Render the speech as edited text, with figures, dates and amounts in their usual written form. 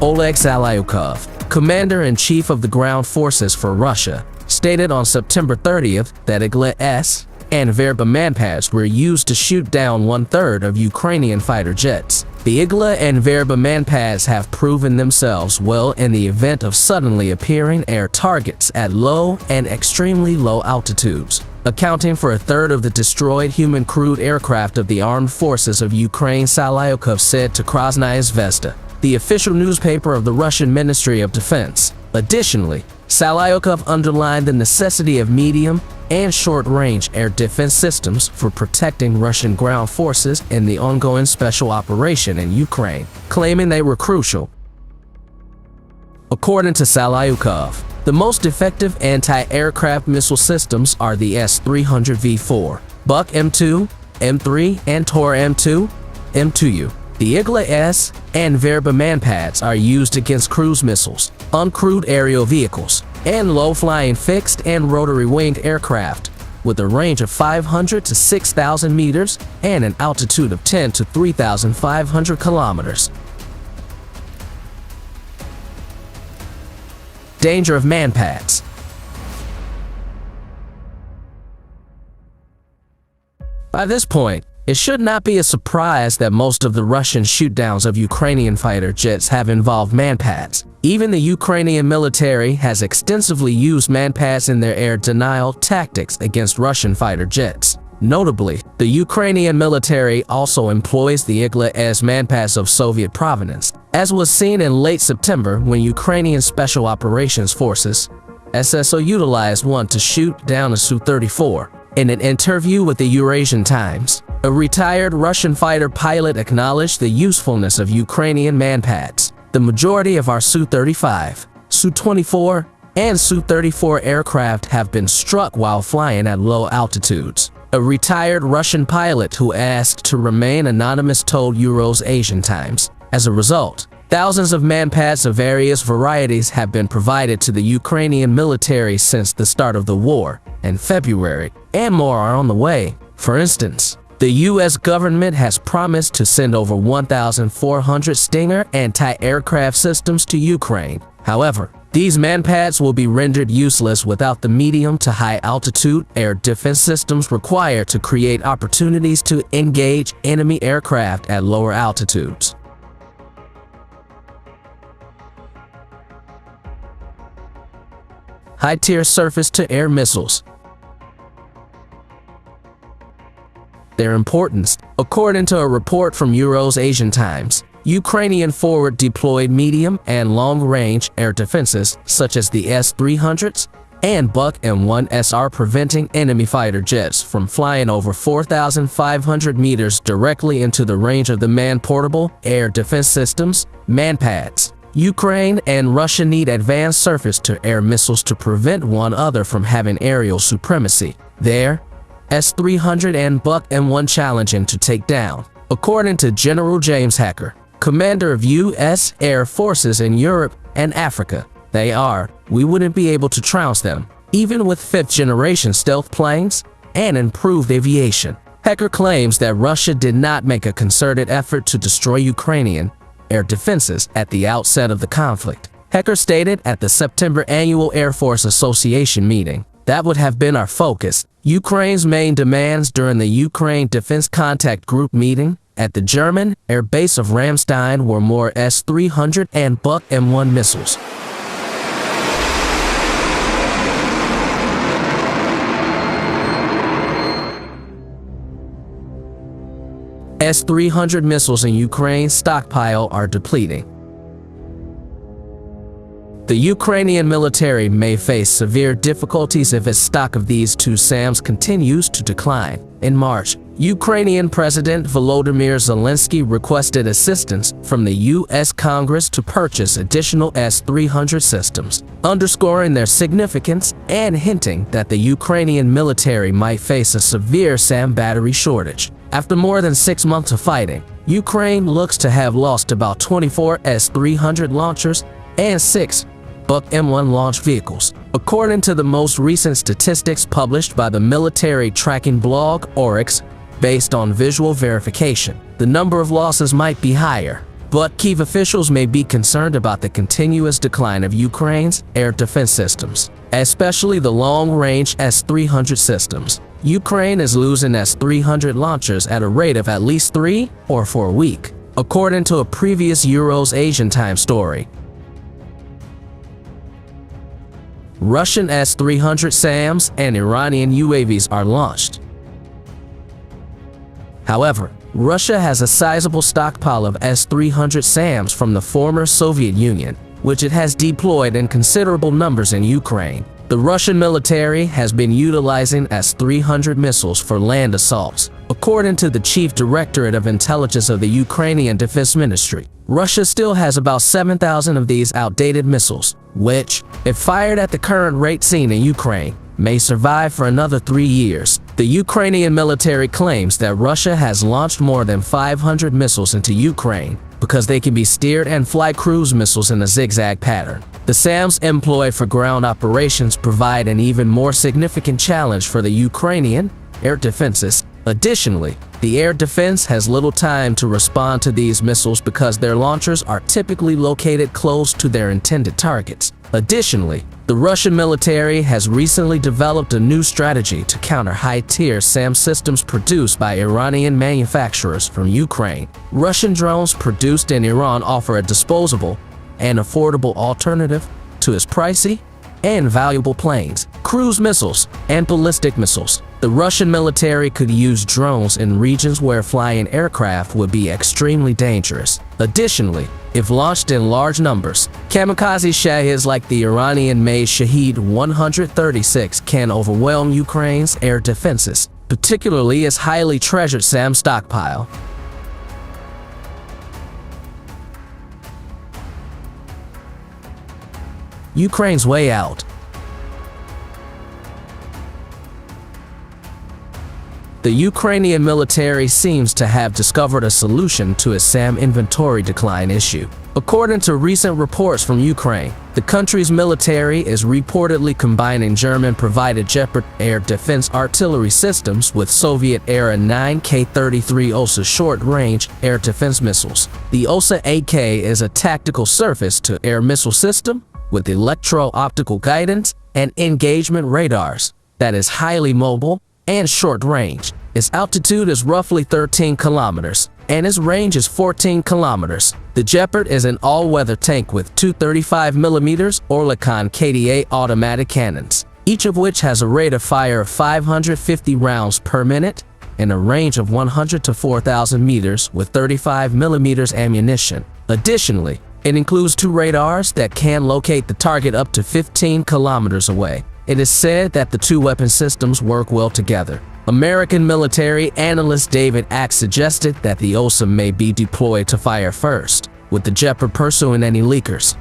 Oleg Zalyukov, Commander-in-Chief of the Ground Forces for Russia, stated on September 30th that Igla-S and Verba manpads were used to shoot down one-third of Ukrainian fighter jets. The Igla and Verba manpads have proven themselves well in the event of suddenly appearing air targets at low and extremely low altitudes, accounting for a third of the destroyed human crewed aircraft of the armed forces of Ukraine, Zalyukov said to Krasnaya Zvezda, the official newspaper of the Russian Ministry of Defense. Additionally, Zalyukov underlined the necessity of medium and short-range air defense systems for protecting Russian ground forces in the ongoing special operation in Ukraine, claiming they were crucial. According to Zalyukov, the most effective anti-aircraft missile systems are the S-300V4, Buk M2, M3, and Tor M2, M2U. The Igla-S and Verba manpads are used against cruise missiles, uncrewed aerial vehicles, and low-flying fixed and rotary-winged aircraft, with a range of 500 to 6,000 meters and an altitude of 10 to 3,500 kilometers. Danger of manpads. By this point, it should not be a surprise that most of the Russian shootdowns of Ukrainian fighter jets have involved manpads. Even the Ukrainian military has extensively used manpads in their air denial tactics against Russian fighter jets. Notably, the Ukrainian military also employs the Igla-S manpads of Soviet provenance, as was seen in late September when Ukrainian Special Operations Forces SSO utilized one to shoot down a Su-34. In an interview with the Eurasian Times, a retired Russian fighter pilot acknowledged the usefulness of Ukrainian manpads. The majority of our Su-35, Su-24, and Su-34 aircraft have been struck while flying at low altitudes. A retired Russian pilot who asked to remain anonymous told Eurasian Times. As a result, thousands of manpads of various varieties have been provided to the Ukrainian military since the start of the war in February, and more are on the way. For instance, the U.S. government has promised to send over 1,400 Stinger anti-aircraft systems to Ukraine. However, these manpads will be rendered useless without the medium to high altitude air defense systems required to create opportunities to engage enemy aircraft at lower altitudes. High-tier surface-to-air missiles. Their importance. According to a report from Eurasian Times, Ukrainian forward-deployed medium and long-range air defenses such as the S-300s and Buk M1s are preventing enemy fighter jets from flying over 4,500 meters directly into the range of the man-portable air defense systems, manpads. Ukraine and Russia need advanced surface-to-air missiles to prevent one another from having aerial supremacy. Their S-300 and Buk M1 challenging to take down. According to General James Hacker, commander of U.S. Air Forces in Europe and Africa, we wouldn't be able to trounce them, even with fifth-generation stealth planes and improved aviation. Hacker claims that Russia did not make a concerted effort to destroy Ukrainian air defenses at the outset of the conflict. Hacker stated at the September annual Air Force Association meeting, "That would have been our focus." Ukraine's main demands during the Ukraine Defense Contact Group meeting at the German air base of Ramstein were more S-300 and Buk M1 missiles. S-300 missiles in Ukraine's stockpile are depleting. The Ukrainian military may face severe difficulties if its stock of these two SAMs continues to decline. In March, Ukrainian President Volodymyr Zelensky requested assistance from the U.S. Congress to purchase additional S-300 systems, underscoring their significance and hinting that the Ukrainian military might face a severe SAM battery shortage. After more than 6 months of fighting, Ukraine looks to have lost about 24 S-300 launchers and 6 Buk M1 launch vehicles. According to the most recent statistics published by the military tracking blog Oryx, based on visual verification, the number of losses might be higher. But Kyiv officials may be concerned about the continuous decline of Ukraine's air defense systems, especially the long-range S-300 systems. Ukraine is losing S-300 launchers at a rate of at least 3 or 4 a week, according to a previous Euros Asian Time story. Russian S-300 SAMs and Iranian UAVs are launched. However, Russia has a sizable stockpile of S-300 SAMs from the former Soviet Union, which it has deployed in considerable numbers in Ukraine. The Russian military has been utilizing S-300 missiles for land assaults, according to the Chief Directorate of Intelligence of the Ukrainian Defense Ministry. Russia still has about 7,000 of these outdated missiles, which, if fired at the current rate seen in Ukraine, may survive for another 3 years. The Ukrainian military claims that Russia has launched more than 500 missiles into Ukraine because they can be steered and fly cruise missiles in a zigzag pattern. The SAMs employed for ground operations provide an even more significant challenge for the Ukrainian air defenses. Additionally, the air defense has little time to respond to these missiles because their launchers are typically located close to their intended targets. Additionally, the Russian military has recently developed a new strategy to counter high-tier SAM systems produced by Iranian manufacturers from Ukraine. Russian drones produced in Iran offer a disposable and affordable alternative to its pricey and valuable planes, cruise missiles, and ballistic missiles. The Russian military could use drones in regions where flying aircraft would be extremely dangerous. Additionally, if launched in large numbers, kamikaze Shaheds like the Iranian-made Shahed 136 can overwhelm Ukraine's air defenses, particularly its highly treasured SAM stockpile. Ukraine's way out. The Ukrainian military seems to have discovered a solution to its SAM inventory decline issue. According to recent reports from Ukraine, the country's military is reportedly combining German-provided Gepard air defense artillery systems with Soviet-era 9K-33 OSA short-range air defense missiles. The OSA-AK is a tactical surface-to-air missile system with electro-optical guidance and engagement radars that is highly mobile and short-range. Its altitude is roughly 13 kilometers, and its range is 14 kilometers. The Gepard is an all-weather tank with two 35mm Oerlikon KDA automatic cannons, each of which has a rate of fire of 550 rounds per minute and a range of 100 to 4,000 meters with 35mm ammunition. Additionally, it includes two radars that can locate the target up to 15 kilometers away. It is said that the two weapon systems work well together. American military analyst David Axe suggested that the OSA may be deployed to fire first, with the Gepard pursuing any leakers.